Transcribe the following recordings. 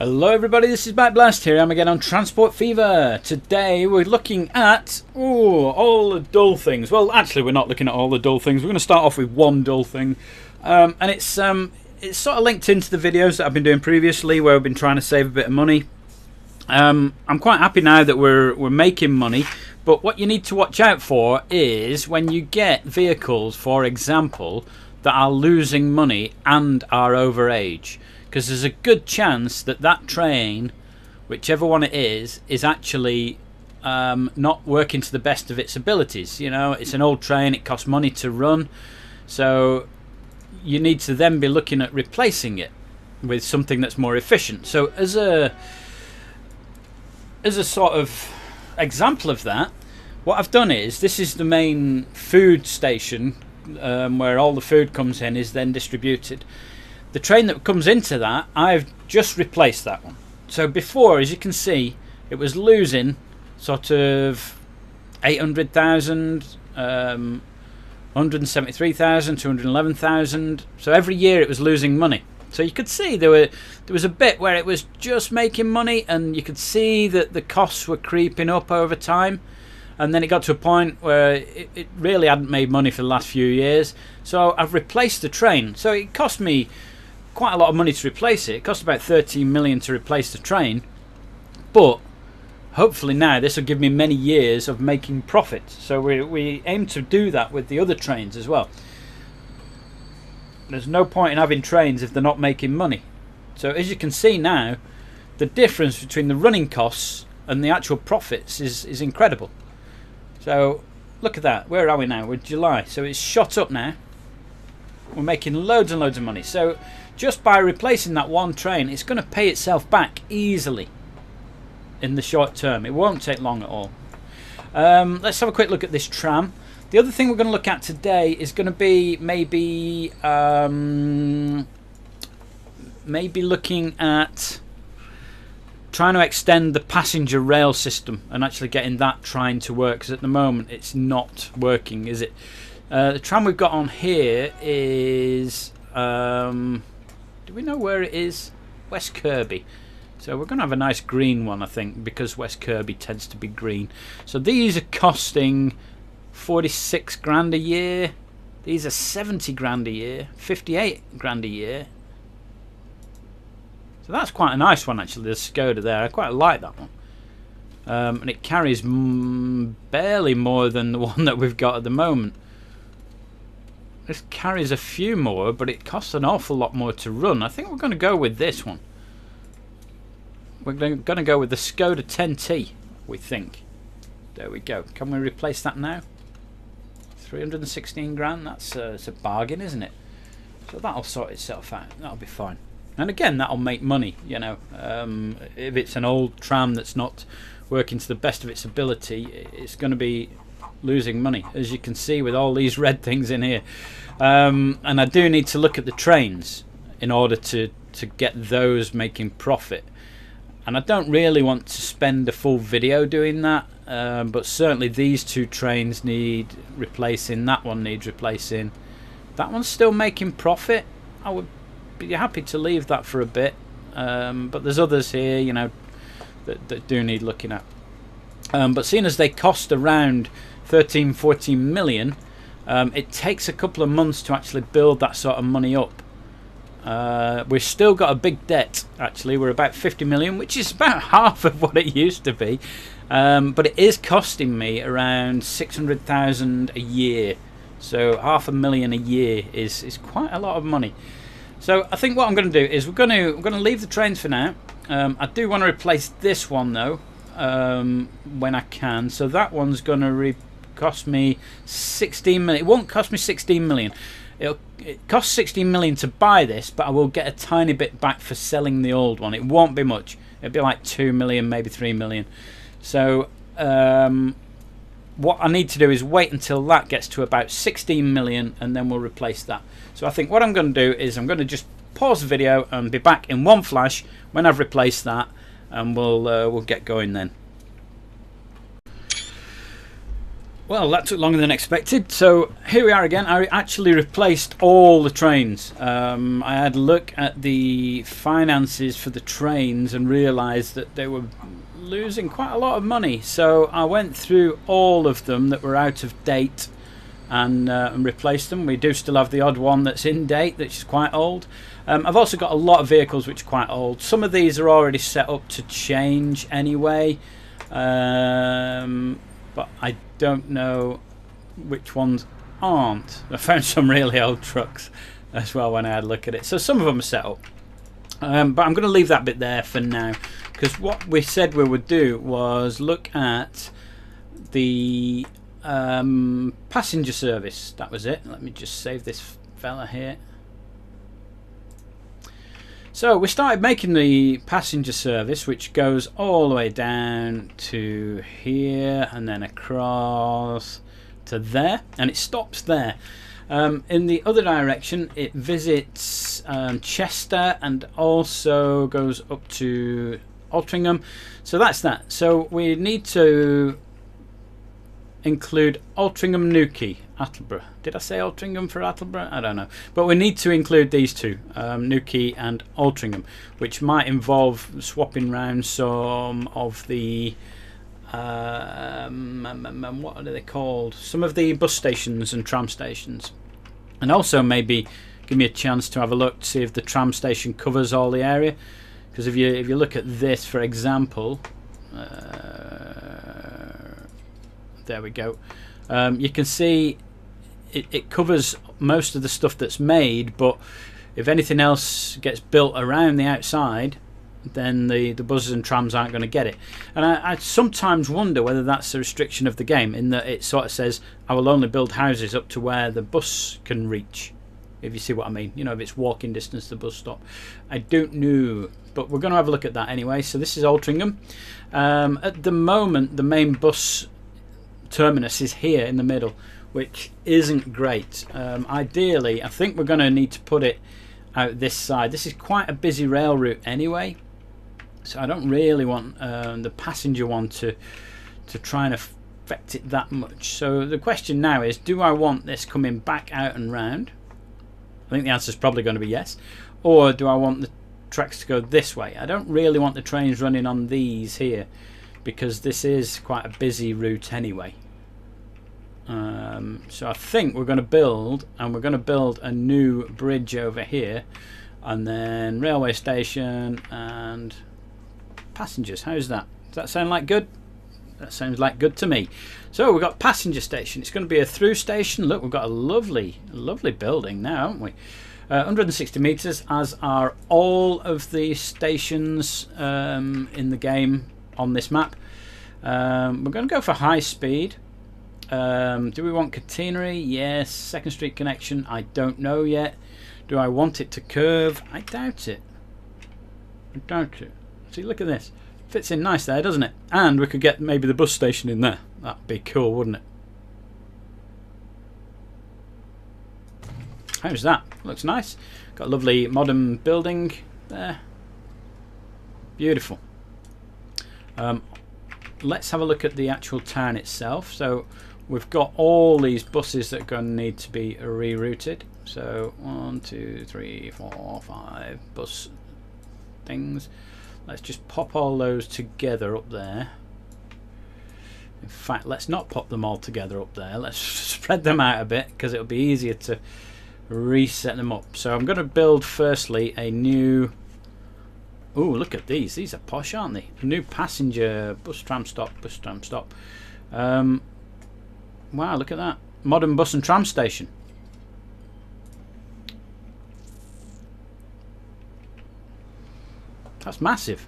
Hello everybody, this is Back Blast here. I'm again on Transport Fever. Today we're looking at all the dull things. Well, actually we're not looking at all the dull things. We're going to start off with one dull thing, and it's sort of linked into the videos that I've been doing previously, where I've been trying to save a bit of money. I'm quite happy now that we're making money, but what you need to watch out for is when you get vehicles, for example, that are losing money and are over age. Because there's a good chance that that train, whichever one it is actually not working to the best of its abilities. You know, it's an old train, it costs money to run, so you need to then be looking at replacing it with something that's more efficient. So as a sort of example of that, what I've done is, this is the main food station where all the food comes in, is then distributed. The train that comes into that, I've just replaced that one. So before, as you can see, it was losing sort of 800,000, 173,000, 211,000. So every year it was losing money. So you could see there was a bit where it was just making money, and you could see that the costs were creeping up over time. And then it got to a point where it really hadn't made money for the last few years. So I've replaced the train. So it cost me quite a lot of money to replace it. It cost about 13 million to replace the train, but hopefully now this will give me many years of making profit. So we aim to do that with the other trains as well. There's no point in having trains if they're not making money. So as you can see now, the difference between the running costs and the actual profits is incredible. So look at that. Where are we now? We're July, so it's shot up now. We're making loads and loads of money. So just by replacing that one train, it's going to pay itself back easily in the short term. It won't take long at all. Let's have a quick look at this tram. The other thing we're going to look at today is going to be maybe looking at trying to extend the passenger rail system and actually getting that trying to work, because at the moment it's not working, is it? The tram we've got on here is do we know where it is? West Kirby. So we're going to have a nice green one, I think, because West Kirby tends to be green. So these are costing 46 grand a year. These are 70 grand a year, 58 grand a year. So that's quite a nice one, actually, the Skoda there. I quite like that one. And it carries barely more than the one that we've got at the moment. This carries a few more, but it costs an awful lot more to run. I think we're going to go with this one. We're going to go with the Skoda 10T, we think. There we go. Can we replace that now? 316 grand. That's it's a bargain, isn't it? So that'll sort itself out. That'll be fine. And again, that'll make money, you know. If it's an old tram that's not working to the best of its ability, it's going to be losing money, as you can see with all these red things in here. And I do need to look at the trains in order to get those making profit. And I don't really want to spend a full video doing that, but certainly these two trains need replacing. That one needs replacing. That one's still making profit. I would be happy to leave that for a bit, but there's others here, you know, that do need looking at. But seeing as they cost around 13-14 million, it takes a couple of months to actually build that sort of money up. We've still got a big debt, actually. We're about 50 million, which is about half of what it used to be, but it is costing me around 600,000 a year. So $500,000 a year is quite a lot of money. So I think what I'm going to do is we're going to leave the trains for now. I do want to replace this one though, when I can. So that one's going to cost me 16 million. It won't cost me 16 million. It costs 16 million to buy this, but I will get a tiny bit back for selling the old one. It won't be much. It'll be like 2 million, maybe 3 million. So what I need to do is wait until that gets to about 16 million, and then we'll replace that. So I think what I'm going to do is I'm going to just pause the video and be back in one flash when I've replaced that, and we'll get going then. Well, that took longer than expected. So here we are again. I actually replaced all the trains. I had a look at the finances for the trains and realised that they were losing quite a lot of money. So I went through all of them that were out of date and replaced them. We do still have the odd one that's in date, which is quite old. I've also got a lot of vehicles which are quite old. Some of these are already set up to change anyway. But I don't know which ones aren't. I found some really old trucks as well when I had a look at it. So some of them are set up. But I'm going to leave that bit there for now, because what we said we would do was look at the passenger service. That was it. Let me just save this fella here. So we started making the passenger service, which goes all the way down to here and then across to there, and it stops there. In the other direction it visits Chester and also goes up to Altrincham. So that's that. So we need to include Altrincham, Newquay, Attleborough. Did I say Altrincham for Attleborough? I don't know. But we need to include these two, Newquay and Altrincham, which might involve swapping round some of the what are they called? Some of the bus stations and tram stations. And also maybe give me a chance to have a look to see if the tram station covers all the area. Because if you look at this, for example, there we go. You can see it covers most of the stuff that's made, but if anything else gets built around the outside, then the buses and trams aren't going to get it. And I sometimes wonder whether that's a restriction of the game, in that it sort of says I will only build houses up to where the bus can reach, if you see what I mean. You know, if it's walking distance to the bus stop. I don't know, but we're going to have a look at that anyway. So this is Altrincham. At the moment the main bus terminus is here in the middle, which isn't great. Ideally I think we're going to need to put it out this side. This is quite a busy rail route anyway, so I don't really want the passenger one to try and affect it that much. So the question now is, do I want this coming back out and round? I think the answer is probably going to be yes. Or do I want the tracks to go this way? I don't really want the trains running on these here, because this is quite a busy route anyway. So I think we're going to build a new bridge over here, and then railway station and passengers. How's that? Does that sound like good? That sounds like good to me. So we've got passenger station. It's going to be a through station. Look, we've got a lovely building now, haven't we? 160 meters, as are all of the stations in the game on this map. We're going to go for high speed. Do we want catenary? Yes. Second Street connection? I don't know yet. Do I want it to curve? I doubt it. I doubt it. See, look at this. Fits in nice there, doesn't it? And we could get maybe the bus station in there. That'd be cool, wouldn't it? How's that? Looks nice. Got a lovely modern building there. Beautiful. Let's have a look at the actual town itself. So we've got all these buses that are going to need to be rerouted. So 1, 2, 3, 4, 5 bus things. Let's just pop all those together up there. In fact, let's not pop them all together up there. Let's spread them out a bit, because it'll be easier to reset them up. So I'm going to build firstly a new... Ooh, look at these. These are posh, aren't they? A new passenger bus tram stop. Wow, look at that. Modern bus and tram station. That's massive.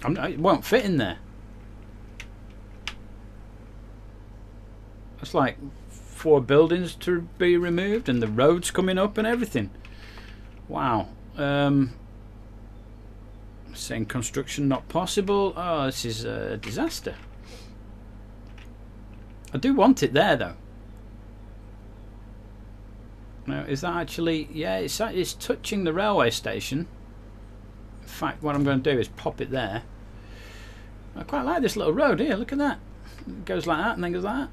It won't fit in there. That's like 4 buildings to be removed, and the roads coming up and everything. Wow. Saying construction not possible. Oh, this is a disaster. I do want it there though. Now, is that actually... Yeah, it's touching the railway station. In fact, what I'm going to do is pop it there. I quite like this little road here. Look at that. It goes like that and then goes like that.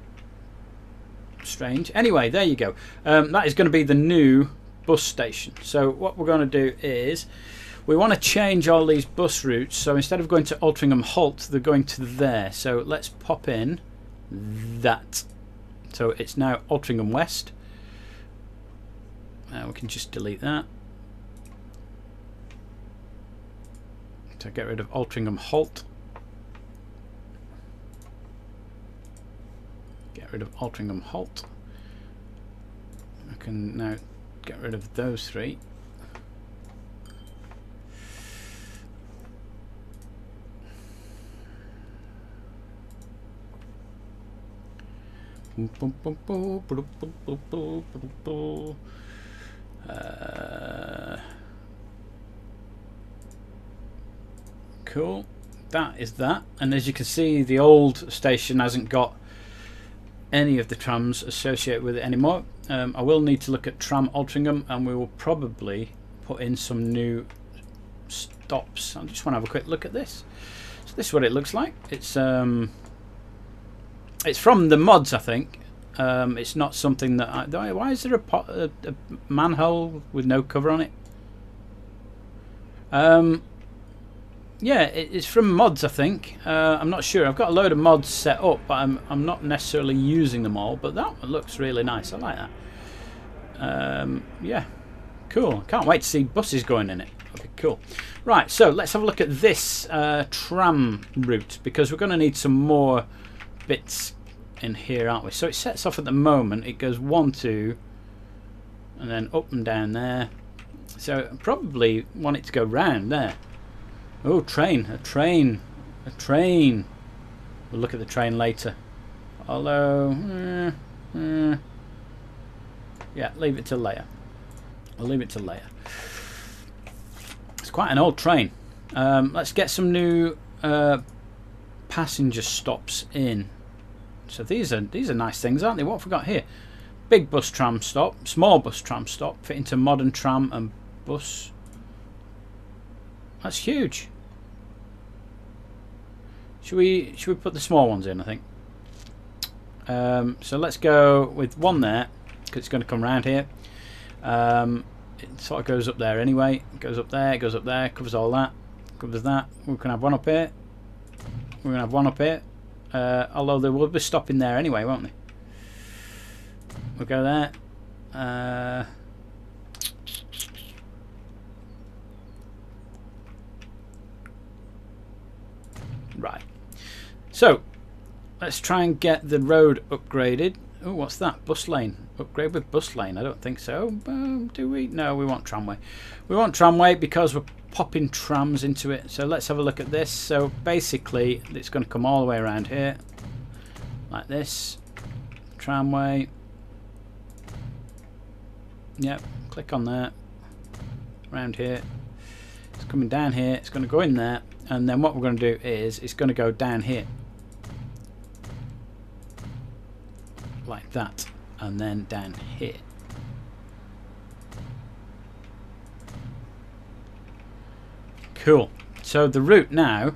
strange. Anyway, there you go. That is going to be the new bus station. So what we're going to do is we want to change all these bus routes. So instead of going to Altrincham Halt, they're going to there. So let's pop in that. So it's now Altrincham West. We can just delete that. So get rid of Altrincham Halt. Get rid of Altrincham Halt. I can now get rid of those three. Cool. That is that. And as you can see, the old station hasn't got any of the trams associated with it anymore. I will need to look at Tram Altrincham, and we will probably put in some new stops. I just want to have a quick look at this. So this is what it looks like. It's from the mods, I think. It's not something that why is there a manhole with no cover on it? Yeah, it's from mods, I think. I'm not sure. I've got a load of mods set up, but I'm not necessarily using them all. But that one looks really nice. I like that. Yeah, cool. Can't wait to see buses going in it. Okay, cool. Right, so let's have a look at this tram route, because we're going to need some more bits in here, aren't we? So it sets off at the moment. It goes 1, 2, and then up and down there. So probably want it to go round there. Oh, train, a train, a train. We'll look at the train later. Although, yeah, leave it till later. We'll leave it till later. It's quite an old train. Let's get some new passenger stops in. So these are nice things, aren't they? What have we got here? Big bus tram stop, small bus tram stop, fit into modern tram and bus. That's huge. Should we put the small ones in, I think? So let's go with one there, because it's going to come round here. It sort of goes up there anyway. It goes up there, it goes up there, covers all that, covers that. We can have one up here. We're going to have one up here. Although they will be stopping there anyway, won't they? We'll go there. Right. So, let's try and get the road upgraded. Oh, what's that? Bus lane. Upgrade with bus lane. I don't think so. Do we? No, we want tramway. We want tramway because we're popping trams into it. So let's have a look at this. So basically, it's going to come all the way around here. Like this. Tramway. Yep. Click on that. Around here. It's coming down here. It's going to go in there. And then what we're going to do is it's going to go down here. Like that. And then down here. Cool. So the route now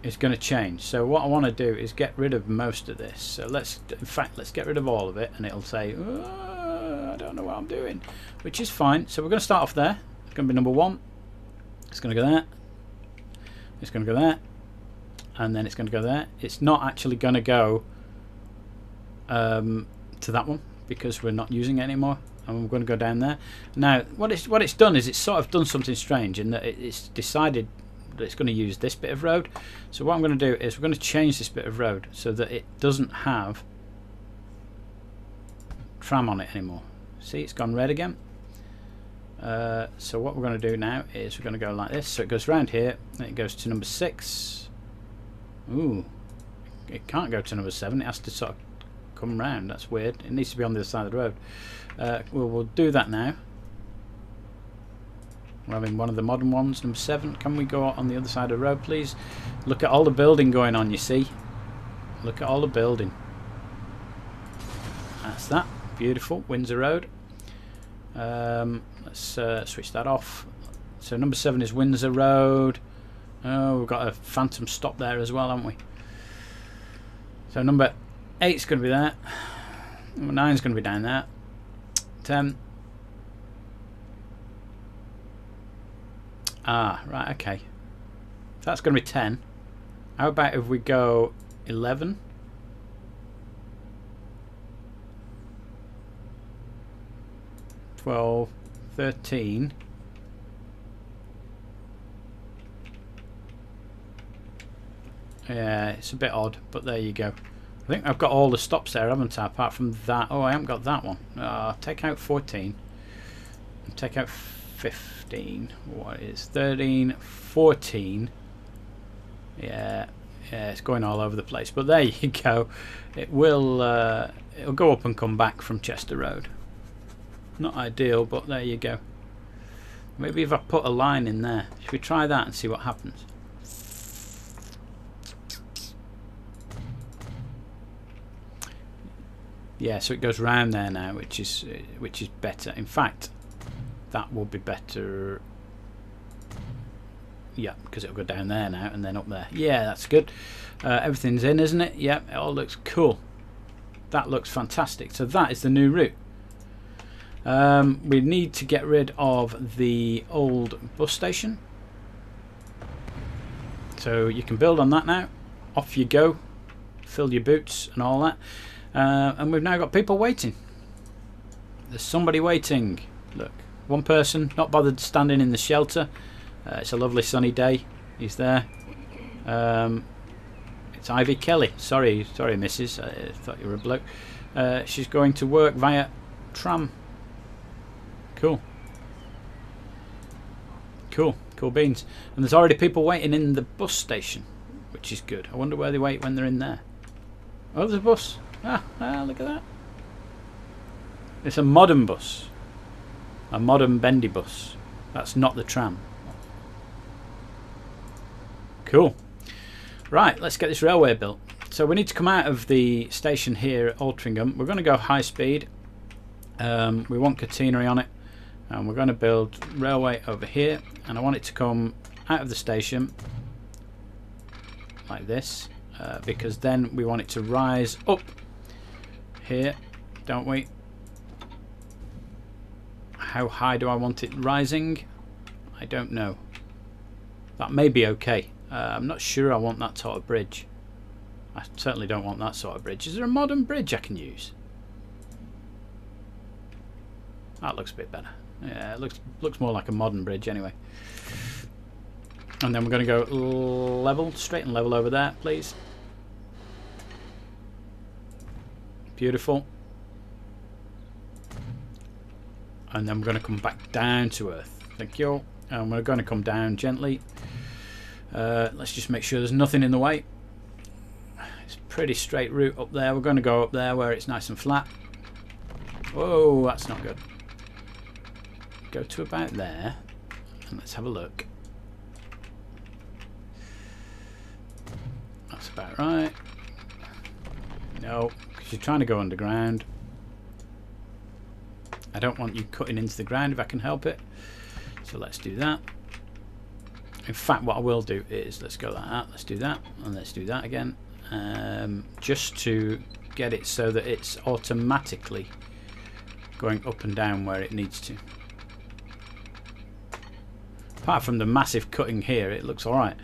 is going to change. So what I want to do is get rid of most of this. So let's get rid of all of it, and it'll say, oh, I don't know what I'm doing, which is fine. So we're going to start off there. It's going to be number 1. It's going to go there. It's going to go there, and then it's going to go there. It's not actually going to go to that one because we're not using it anymore, and we're going to go down there. Now, what it's done is it's sort of done something strange in that it's decided that it's going to use this bit of road. So what I'm going to do is we're going to change this bit of road so that it doesn't have tram on it anymore. See, it's gone red again. So what we're going to do now is we're going to go like this. So it goes round here, then it goes to number 6. Ooh, it can't go to number 7. It has to sort of come round. That's weird. It needs to be on the other side of the road. We'll do that now. We're having one of the modern ones, number 7. Can we go on the other side of the road, please? Look at all the building going on, you see. Look at all the building. That's that. Beautiful. Windsor Road. Let's switch that off. So number 7 is Windsor Road. Oh, we've got a phantom stop there as well, haven't we? So number 8 is going to be there. Well, 9's going to be down there. 10. Ah, right, okay. So that's going to be 10. How about if we go 11? 12, 13. Yeah, it's a bit odd, but there you go. I think I've got all the stops there, haven't I? Apart from that. Oh, I haven't got that one. Take out 14. Take out 15. What is 13, 14? Yeah, it's going all over the place. But there you go. It will. It'll go up and come back from Chester Road. Not ideal, but there you go. Maybe if I put a line in there. Should we try that and see what happens? Yeah, so it goes round there now, which is better. In fact, that will be better. Yeah, because it'll go down there now and then up there. Yeah, that's good. Everything's in, isn't it? Yeah, it all looks cool. That looks fantastic. So that is the new route. We need to get rid of the old bus station. So you can build on that now. Off you go. Fill your boots and all that. And we've now got people waiting. There's somebody waiting. Look, one person, not bothered standing in the shelter. It's a lovely sunny day. He's there. It's Ivy Kelly. Sorry, missus. I thought you were a bloke. She's going to work via tram. Cool. Cool beans. And there's already people waiting in the bus station, which is good. I wonder where they wait when they're in there. Oh, there's a bus. Ah, look at that. It's a modern bus. A modern bendy bus. That's not the tram. Cool. Right, let's get this railway built. So we need to come out of the station here at Altrincham. We're going to go high speed. We want catenary on it. And we're going to build railway over here. And I want it to come out of the station like this. Because then we want it to rise up here, don't we? How high do I want it rising? I don't know. That may be okay. I'm not sure I want that sort of bridge. I certainly don't want that sort of bridge. Is there a modern bridge I can use? That looks a bit better. Yeah, it looks more like a modern bridge anyway. And then we're going to go level, straight and level over there, please. Beautiful. And then we're going to come back down to earth. Thank you. And we're going to come down gently. Let's just make sure there's nothing in the way. It's a pretty straight route up there. We're going to go up there where it's nice and flat. Whoa, that's not good. Go to about there. And let's have a look. That's about right. No, because you're trying to go underground. I don't want you cutting into the ground if I can help it. So let's do that. In fact, what I will do is, let's go like that, let's do that, and let's do that again. Just to get it so that it's automatically going up and down where it needs to. Apart from the massive cutting here, it looks alright.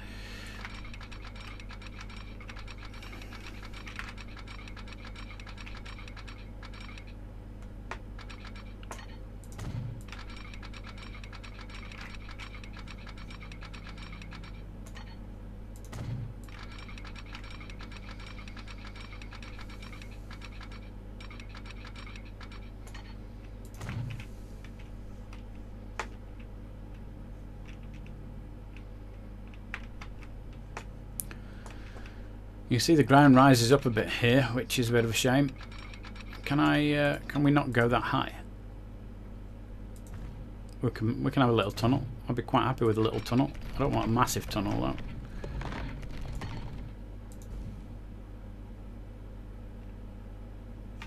You see the ground rises up a bit here, which is a bit of a shame. Can we not go that high? We can have a little tunnel. I'd be quite happy with a little tunnel. I don't want a massive tunnel though.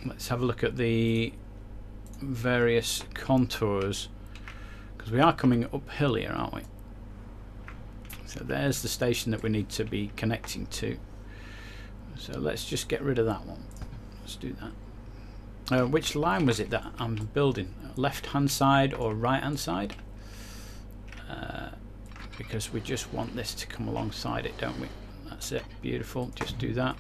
Let's have a look at the various contours, because we are coming uphill here, aren't we? So there's the station that we need to be connecting to. So let's just get rid of that one. Let's do that. Which line was it that I'm building? Left hand side or right hand side? Because we just want this to come alongside it, don't we? That's it, beautiful, just do that.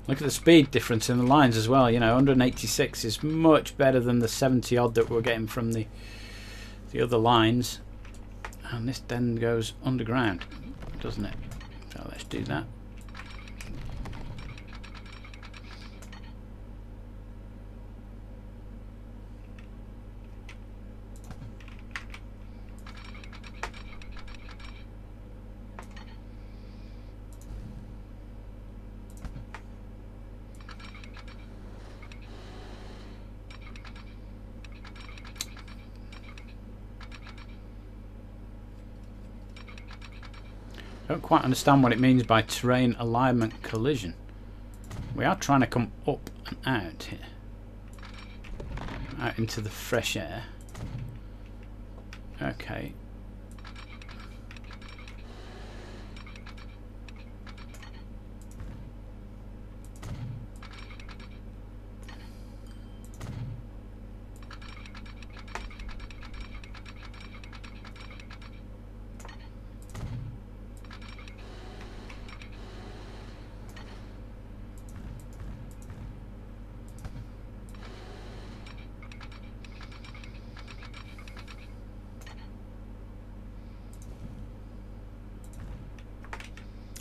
Look at the speed difference in the lines as well, you know, 186 is much better than the 70 odd that we're getting from the other lines. And this then goes underground, doesn't it? So let's do that. I don't quite understand what it means by terrain alignment collision. We are trying to come up and out here. Out into the fresh air. Okay.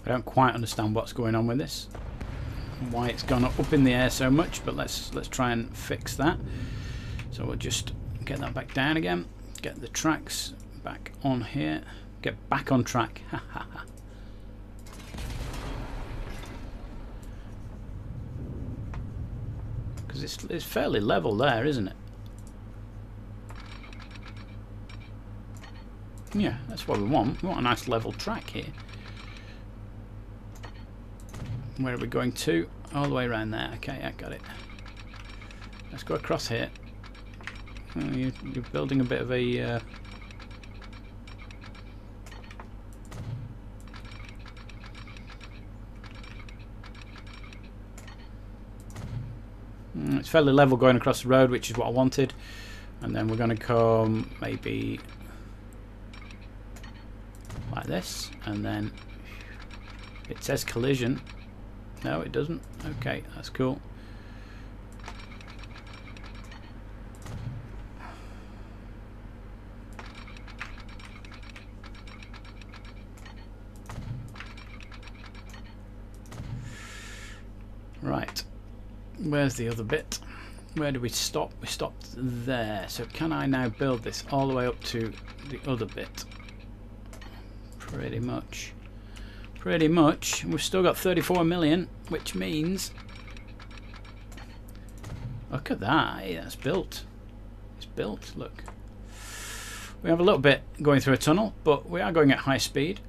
I don't quite understand what's going on with this, why it's gone up in the air so much, but let's try and fix that. So we'll just get that back down again, get the tracks back on here, get back on track. Because it's fairly level there, isn't it? Yeah, that's what we want. We want a nice level track here. Where are we going to? All the way around there. Okay, I got it. Let's go across here. Oh, you're building a bit of a... It's fairly level going across the road, which is what I wanted. And then we're going to come maybe like this. And then it says collision. No, it doesn't. Okay, that's cool. Right. Where's the other bit? Where do we stop? We stopped there. So can I now build this all the way up to the other bit? Pretty much. Pretty much. We've still got 34 million, which means... Look at that. Hey, that's built. It's built, look. We have a little bit going through a tunnel, but we are going at high speed.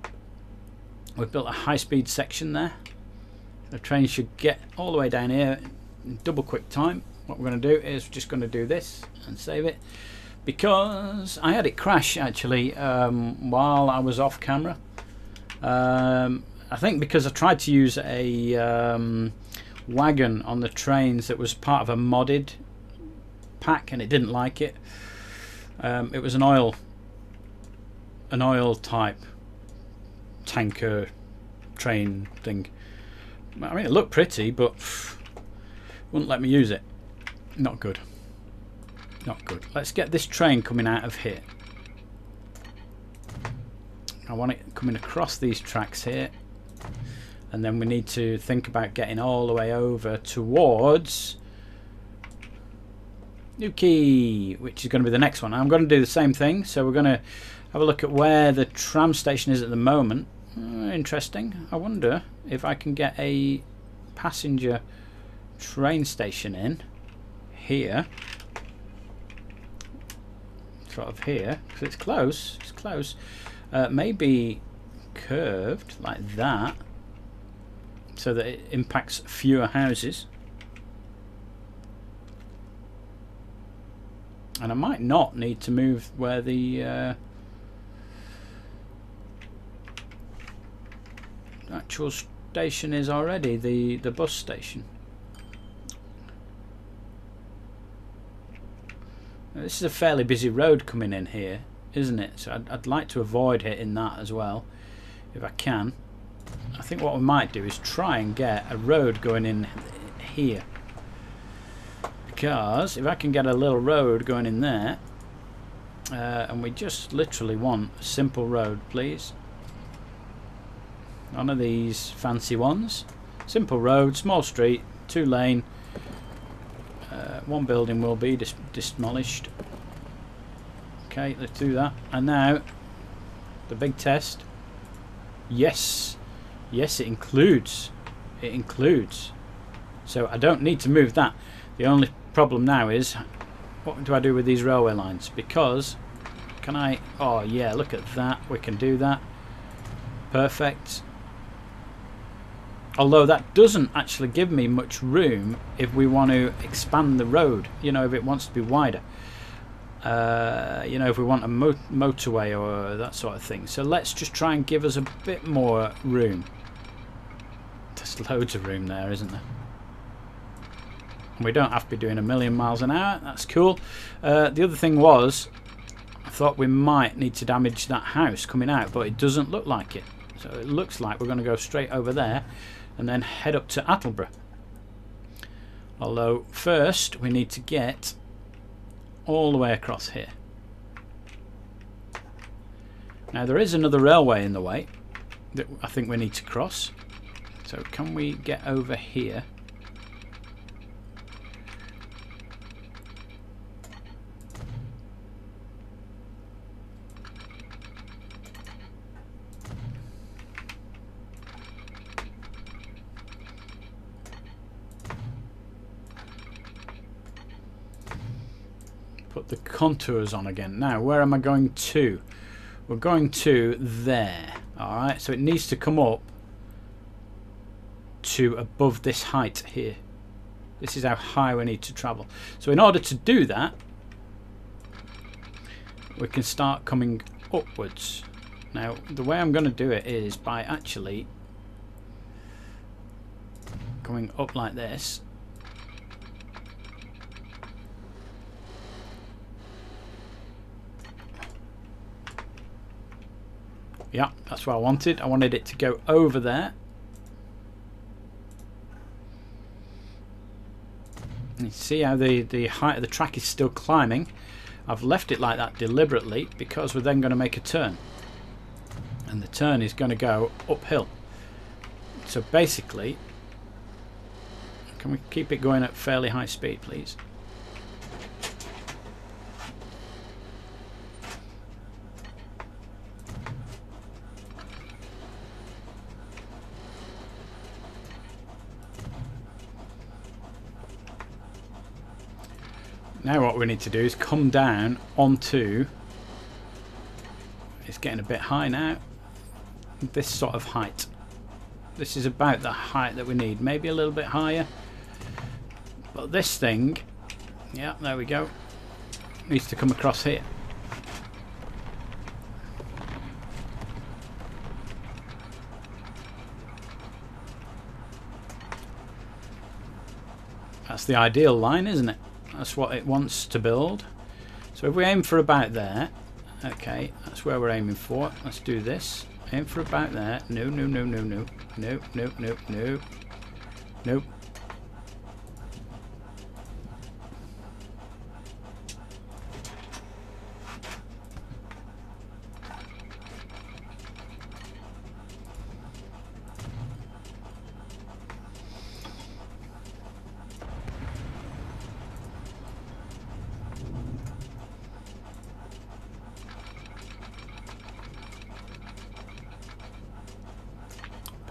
We've built a high-speed section there. The train should get all the way down here in double quick time. What we're going to do is we're just going to do this and save it. Because I had it crash, actually, while I was off camera. I think because I tried to use a wagon on the trains that was part of a modded pack and it didn't like it. It was an oil type tanker train thing. I mean, it looked pretty, but wouldn't let me use it. Not good. Not good. Let's get this train coming out of here. I want it coming across these tracks here, and then we need to think about getting all the way over towards Newquay, which is going to be the next one. I'm going to do the same thing, so we're going to have a look at where the tram station is at the moment. Interesting. I wonder if I can get a passenger train station in here, sort of here, because it's close. It's close. Maybe curved like that so that it impacts fewer houses. And I might not need to move where the that actual station is already, the bus station. Now, this is a fairly busy road coming in here, isn't it? So I'd like to avoid hitting that as well, if I can. I think what we might do is try and get a road going in here. Because if I can get a little road going in there, and we just literally want a simple road, please. None of these fancy ones. Simple road, small street, 2 lane. 1 building will be demolished. Okay, let's do that. And now, the big test. Yes. Yes, it includes. It includes. So I don't need to move that. The only problem now is, what do I do with these railway lines? Because, can I... Oh yeah, look at that. We can do that. Perfect. Although that doesn't actually give me much room if we want to expand the road. You know, if it wants to be wider. You know, if we want a motorway or that sort of thing. So let's just try and give us a bit more room. There's loads of room there, isn't there? We don't have to be doing 1,000,000 miles an hour. That's cool. The other thing was, I thought we might need to damage that house coming out, but it doesn't look like it. So it looks like we're going to go straight over there and then head up to Attleborough. Although first we need to get all the way across here. Now there is another railway in the way that I think we need to cross. So can we get over here? Put the contours on again. Now, where am I going to? We're going to there. Alright, so it needs to come up to above this height here. This is how high we need to travel. So in order to do that, we can start coming upwards. Now, the way I'm going to do it is by actually going up like this. Yeah, that's what I wanted. I wanted it to go over there. You see how the height of the track is still climbing. I've left it like that deliberately because we're then going to make a turn. And the turn is going to go uphill. So basically, can we keep it going at fairly high speed, please? Now what we need to do is come down onto, it's getting a bit high now, this sort of height. This is about the height that we need, maybe a little bit higher. But this thing, yeah, there we go, needs to come across here. That's the ideal line, isn't it? That's what it wants to build. So if we aim for about there, okay, that's where we're aiming for. Let's do this. Aim for about there. No, no, no, no, no. No, no, no, no. Nope.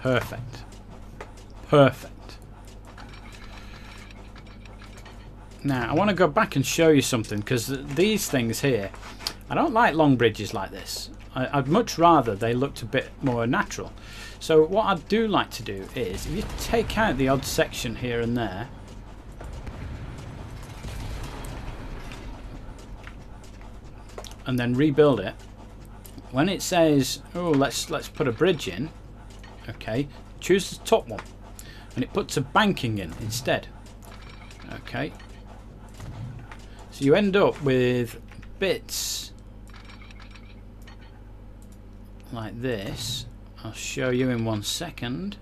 Perfect. Perfect. Now, I want to go back and show you something, because these things here, I don't like long bridges like this. I'd much rather they looked a bit more natural. So what I do like to do is, if you take out the odd section here and there, and then rebuild it, when it says, oh, let's put a bridge in, okay, choose the top one, and it puts a banking in instead. Okay. So you end up with bits like this. I'll show you in 1 second.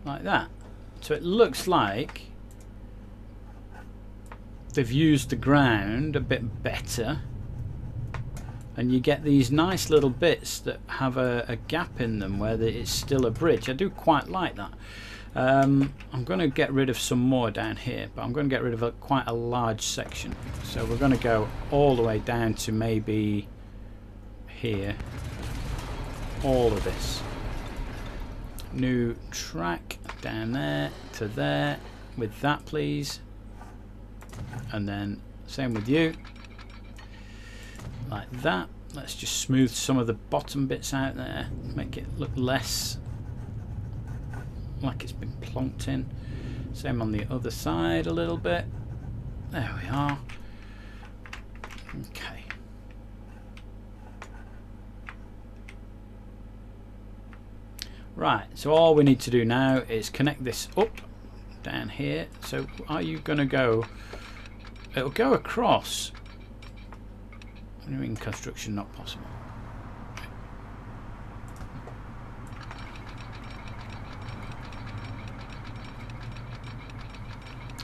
Like that. So it looks like they've used the ground a bit better, and you get these nice little bits that have a gap in them where it's still a bridge. I do quite like that. I'm going to get rid of some more down here, but I'm going to get rid of quite a large section. So we're going to go all the way down to maybe here. All of this. New track down there to there with that, please. And then same with you. Like that. Let's just smooth some of the bottom bits out there. Make it look less like it's been plonked in. Same on the other side a little bit. There we are. Okay. Right, so all we need to do now is connect this up down here. So are you going to go... It'll go across. What do you mean construction not possible?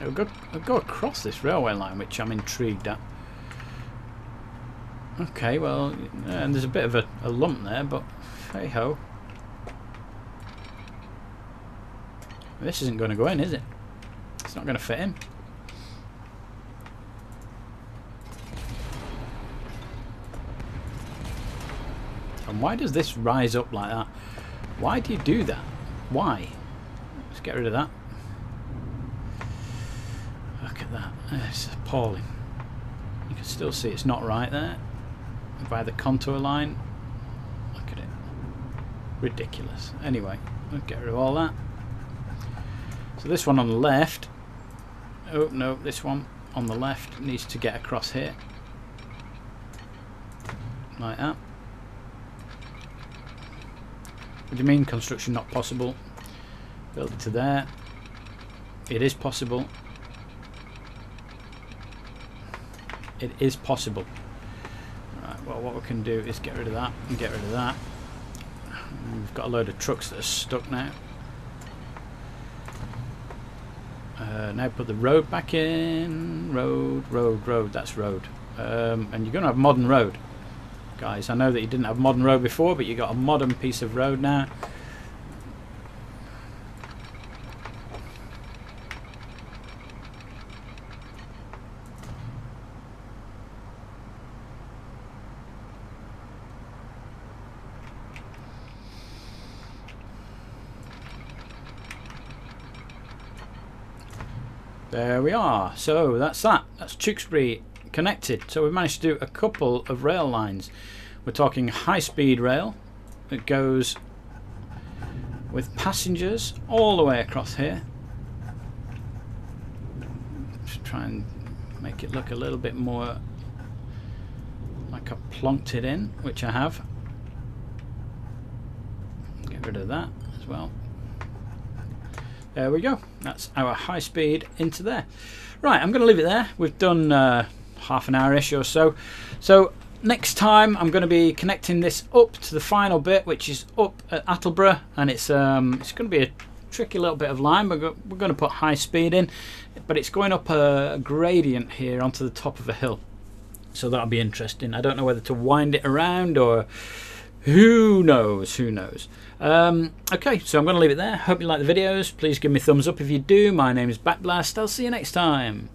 It'll go across this railway line, which I'm intrigued at. Okay, well, and there's a bit of a lump there, but hey ho. This isn't going to go in, is it? It's not going to fit in. And why does this rise up like that? Why do you do that? Why? Let's get rid of that. Look at that. It's appalling. You can still see it's not right there. By the contour line. Look at it. Ridiculous. Anyway, we'll get rid of all that. So this one on the left, oh no, this one on the left needs to get across here, like that. What do you mean construction not possible? Build it to there. It is possible. It is possible. Right, well, what we can do is get rid of that and get rid of that. We've got a load of trucks that are stuck now. Now put the road back in. Road. That's road. And you're going to have modern road, guys. I know that you didn't have modern road before, but you got a modern piece of road now. There we are. So that's that. That's Tewkesbury connected. So we've managed to do a couple of rail lines. We're talking high-speed rail that goes with passengers all the way across here. Just try and make it look a little bit more like I've plonked it in, which I have. Get rid of that as well. There we go. That's our high speed into there. Right, I'm going to leave it there. We've done half an hour-ish or so. So next time I'm going to be connecting this up to the final bit, which is up at Attleborough, and it's going to be a tricky little bit of line. We're going to put high speed in, but it's going up a gradient here onto the top of a hill. So that'll be interesting. I don't know whether to wind it around or who knows. Okay, so I'm going to leave it there. Hope you like the videos. Please give me a thumbs up if you do. My name is Backblast. I'll see you next time.